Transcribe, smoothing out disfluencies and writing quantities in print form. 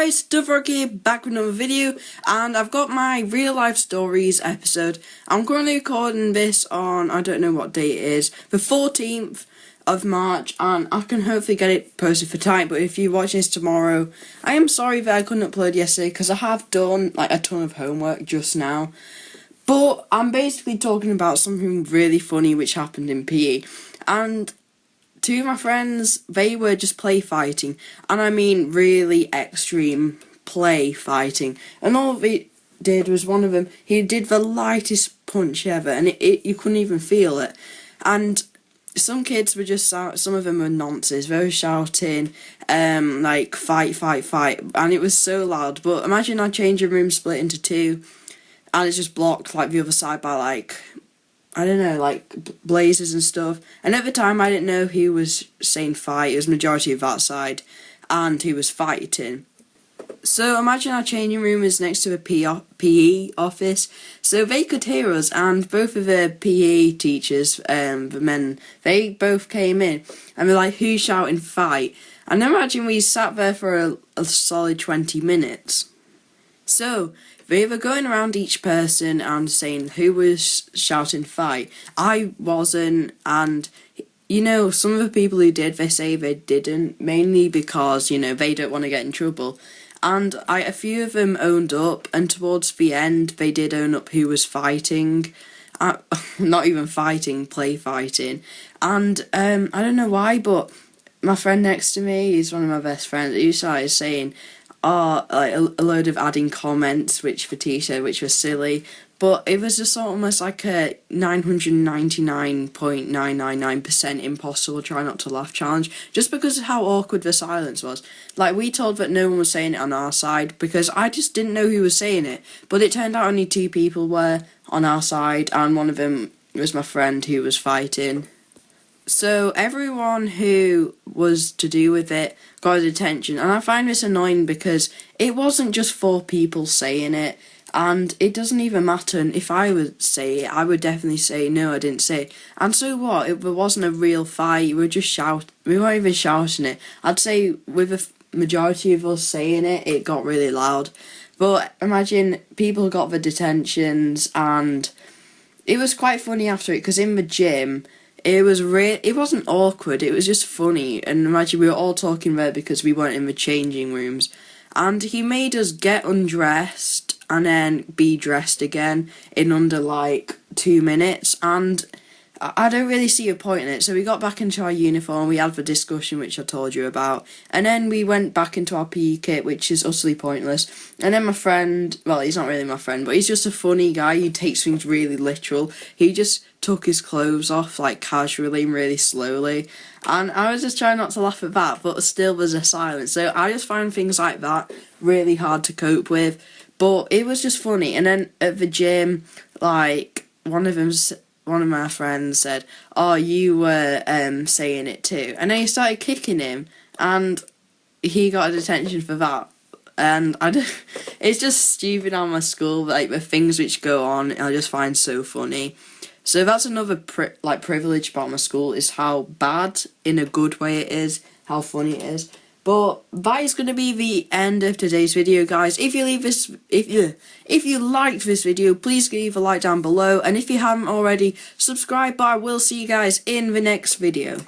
guys, Stuffrock here, back with another video, and I've got my real life stories episode. I'm currently recording this on, I don't know what date it is, the 14th of March, and I can hopefully get it posted for time, but if you're watching this tomorrow, I am sorry that I couldn't upload yesterday, because I have done like a ton of homework just now. But I'm basically talking about something really funny which happened in PE, and two of my friends, they were just play fighting, and I mean really extreme play fighting, and all they did was one of them, he did the lightest punch ever, and you couldn't even feel it, and some kids were just some of them were nonsense, they were shouting like fight, fight, fight, and it was so loud. But imagine our changing room split into two, and it's just blocked like the other side by like, I don't know, like blazers and stuff. And at the time I didn't know who was saying fight, it was majority of that side, and who was fighting. So imagine our changing room is next to the PE office, so they could hear us, and both of the PE teachers, the men, they both came in, and they're like, who's shouting fight? And imagine we sat there for a solid 20 minutes. So they were going around each person and saying who was shouting fight. I wasn't, and you know, some of the people who did, they say they didn't, mainly because, you know, they don't want to get in trouble. And a few of them owned up, and towards the end they did own up who was fighting. Not even fighting, play fighting. And I don't know why, but my friend next to me, he's one of my best friends, he started saying, like a load of adding comments which for Tisha, which was silly, but it was just almost like a 999.999% impossible try not to laugh challenge, just because of how awkward the silence was. Like, we told that no one was saying it on our side, because I just didn't know who was saying it, but it turned out only two people were on our side, and one of them was my friend who was fighting. So everyone who was to do with it got his attention, and I find this annoying because it wasn't just four people saying it, and it doesn't even matter. And if I would say it, I would definitely say no, I didn't say it. And so what? If there wasn't a real fight, we weren't even shouting it. I'd say with a majority of us saying it, it got really loud. But imagine people got the detentions, and it was quite funny after it, because in the gym, it wasn't awkward, it was just funny. And imagine we were all talking there because we weren't in the changing rooms, and he made us get undressed and then be dressed again in under like 2 minutes, and I don't really see a point in it. So we got back into our uniform, we had the discussion which I told you about, and then we went back into our PE kit, which is utterly pointless. And then my friend, well, he's not really my friend, but he's just a funny guy, he takes things really literal. He just took his clothes off like casually and really slowly, and I was just trying not to laugh at that, but still there's a silence. So I just find things like that really hard to cope with, but it was just funny. And then at the gym, like one of my friends said, oh, you were saying it too, and then he started kicking him, and he got a detention for that. And it's just stupid on my school, like the things which go on, I just find so funny. So that's another privilege about my school, is how bad in a good way it is, how funny it is. But that is going to be the end of today's video, guys. If you liked this video, please leave a like down below, and if you haven't already, subscribe. But I will see you guys in the next video.